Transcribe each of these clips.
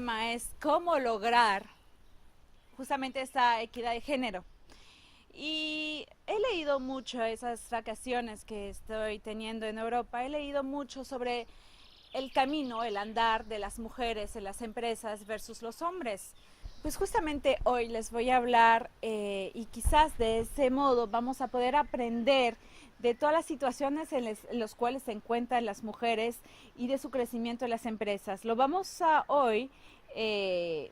tema es cómo lograr justamente esta equidad de género. Y he leído mucho esas vacaciones que estoy teniendo en Europa, he leído mucho sobre el camino, el andar de las mujeres en las empresas versus los hombres. Pues justamente hoy les voy a hablar y quizás de ese modo vamos a poder aprender de todas las situaciones en las cuales se encuentran las mujeres y de su crecimiento en las empresas. Lo vamos a hoy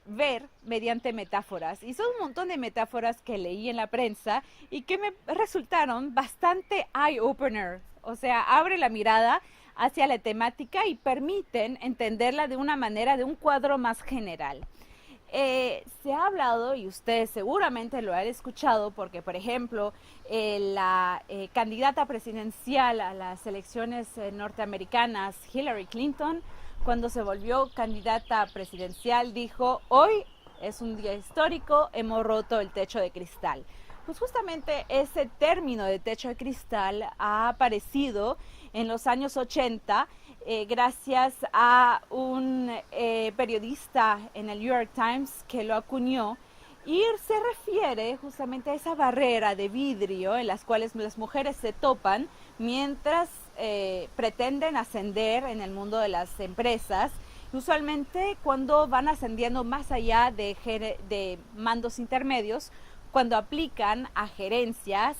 ver mediante metáforas. Y son un montón de metáforas que leí en la prensa y que me resultaron bastante eye-opener. O sea, abre la mirada hacia la temática y permiten entenderla de una manera, de un cuadro más general. Se ha hablado, y ustedes seguramente lo han escuchado, porque por ejemplo, la candidata presidencial a las elecciones norteamericanas, Hillary Clinton, cuando se volvió candidata presidencial, dijo: hoy es un día histórico, hemos roto el techo de cristal. Pues justamente ese término de techo de cristal ha aparecido en los años 80 gracias a un periodista en el New York Times que lo acuñó, y se refiere justamente a esa barrera de vidrio en las cuales las mujeres se topan mientras pretenden ascender en el mundo de las empresas, usualmente cuando van ascendiendo más allá de mandos intermedios, cuando aplican a gerencias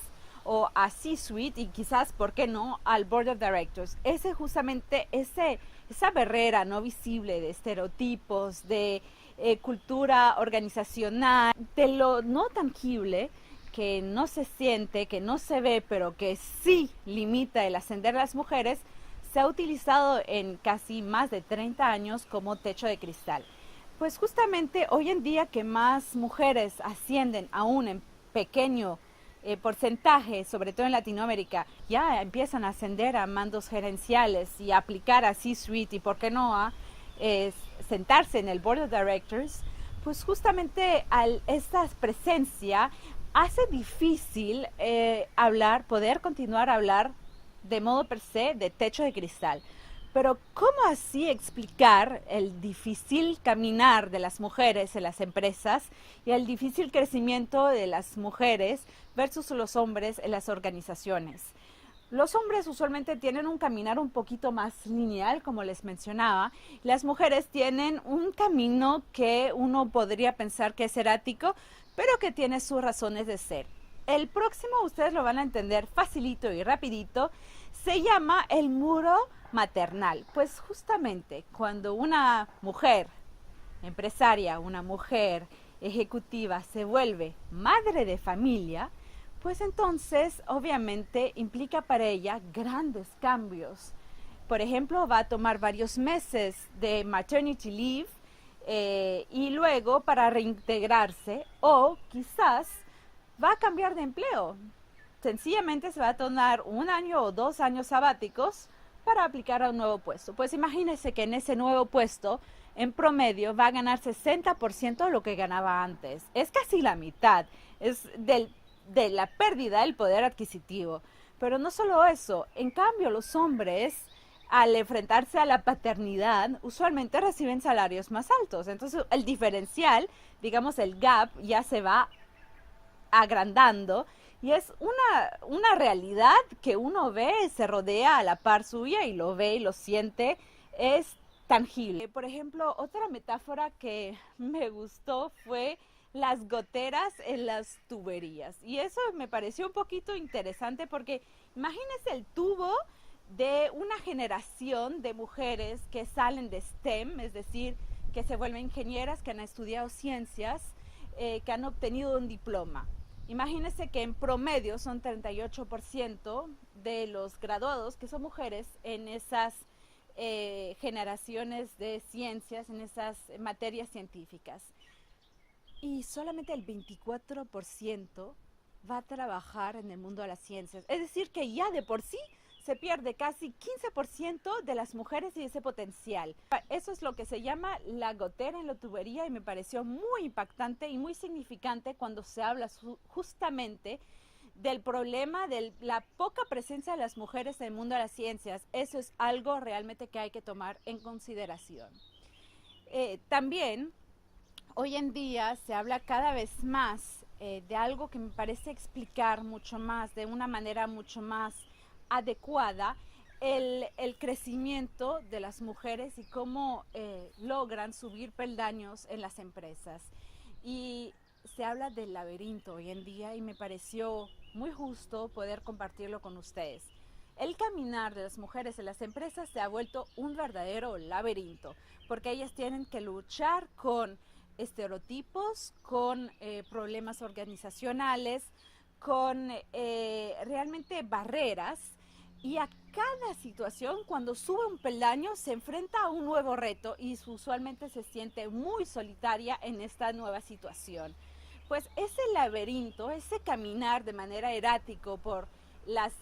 o a C-Suite y quizás, ¿por qué no?, al Board of Directors. Esa barrera no visible de estereotipos, de cultura organizacional, de lo no tangible, que no se siente, que no se ve, pero que sí limita el ascender a las mujeres, se ha utilizado en casi más de 30 años como techo de cristal. Pues justamente hoy en día que más mujeres ascienden aún en pequeño porcentaje, sobre todo en Latinoamérica, ya empiezan a ascender a mandos gerenciales y a aplicar a C-Suite y, por qué no, a sentarse en el Board of Directors, pues justamente esta presencia hace difícil poder continuar a hablar de modo per se de techo de cristal. Pero ¿cómo así explicar el difícil caminar de las mujeres en las empresas y el difícil crecimiento de las mujeres versus los hombres en las organizaciones? Los hombres usualmente tienen un caminar un poquito más lineal, como les mencionaba. Las mujeres tienen un camino que uno podría pensar que es errático, pero que tiene sus razones de ser. El próximo ustedes lo van a entender facilito y rapidito. Se llama el muro maternal. Pues justamente cuando una mujer empresaria, una mujer ejecutiva se vuelve madre de familia, pues entonces obviamente implica para ella grandes cambios. Por ejemplo, va a tomar varios meses de maternity leave y luego para reintegrarse, o quizás va a cambiar de empleo. Sencillamente se va a tomar 1 año o 2 años sabáticos para aplicar a un nuevo puesto. Pues imagínense que en ese nuevo puesto, en promedio, va a ganar 60% de lo que ganaba antes. Es casi la mitad. Es de la pérdida del poder adquisitivo. Pero no solo eso. En cambio, los hombres, al enfrentarse a la paternidad, usualmente reciben salarios más altos. Entonces, el diferencial, digamos, el gap, ya se va agrandando, y es una realidad que uno ve, se rodea a la par suya y lo ve y lo siente, es tangible. Por ejemplo, otra metáfora que me gustó fue las goteras en las tuberías, y eso me pareció un poquito interesante porque imagínense el tubo de una generación de mujeres que salen de STEM, es decir, que se vuelven ingenieras, que han estudiado ciencias, que han obtenido un diploma. Imagínense que en promedio son 38% de los graduados que son mujeres en esas generaciones de ciencias, en esas materias científicas. Y solamente el 24% va a trabajar en el mundo de las ciencias. Es decir, que ya de por sí se pierde casi 15% de las mujeres y ese potencial. Eso es lo que se llama la gotera en la tubería, y me pareció muy impactante y muy significante cuando se habla justamente del problema de la poca presencia de las mujeres en el mundo de las ciencias. Eso es algo realmente que hay que tomar en consideración. También hoy en día se habla cada vez más de algo que me parece explicar mucho más, de una manera mucho más adecuada, el crecimiento de las mujeres y cómo logran subir peldaños en las empresas. Y se habla del laberinto hoy en día y me pareció muy justo poder compartirlo con ustedes. El caminar de las mujeres en las empresas se ha vuelto un verdadero laberinto, porque ellas tienen que luchar con estereotipos, con problemas organizacionales, con realmente barreras, y a cada situación, cuando sube un peldaño, se enfrenta a un nuevo reto y usualmente se siente muy solitaria en esta nueva situación. Pues ese laberinto, ese caminar de manera errático por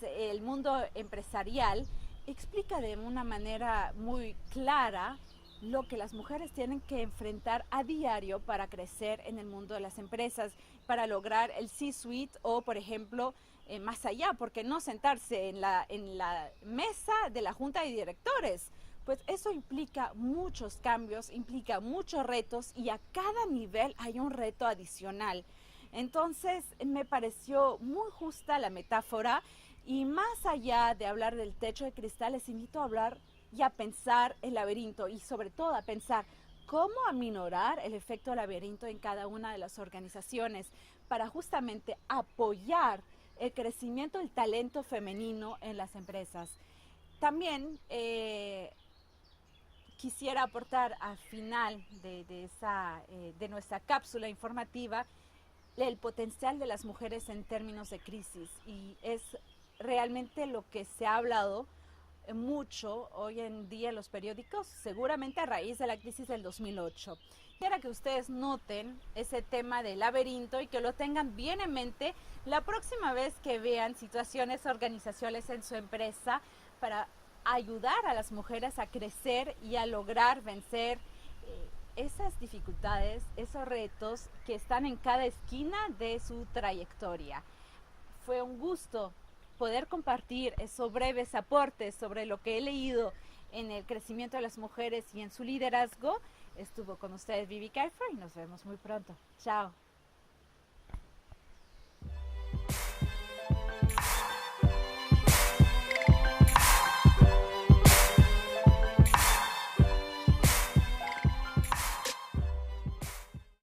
el mundo empresarial, explica de una manera muy clara lo que las mujeres tienen que enfrentar a diario para crecer en el mundo de las empresas, para lograr el C-suite o, por ejemplo, más allá, porque no sentarse en la mesa de la junta de directores. Pues eso implica muchos cambios, implica muchos retos y a cada nivel hay un reto adicional. Entonces me pareció muy justa la metáfora y más allá de hablar del techo de cristal, les invito a hablar y a pensar el laberinto y sobre todo a pensar cómo aminorar el efecto laberinto en cada una de las organizaciones para justamente apoyar el crecimiento del talento femenino en las empresas. También quisiera aportar al final de nuestra cápsula informativa el potencial de las mujeres en términos de crisis, y es realmente lo que se ha hablado mucho hoy en día en los periódicos, seguramente a raíz de la crisis del 2008. Quiero que ustedes noten ese tema del laberinto y que lo tengan bien en mente la próxima vez que vean situaciones organizacionales en su empresa, para ayudar a las mujeres a crecer y a lograr vencer esas dificultades, esos retos que están en cada esquina de su trayectoria. Fue un gusto poder compartir esos breves aportes sobre lo que he leído en el crecimiento de las mujeres y en su liderazgo. Estuvo con ustedes Vivi Kaifer y nos vemos muy pronto. Chao.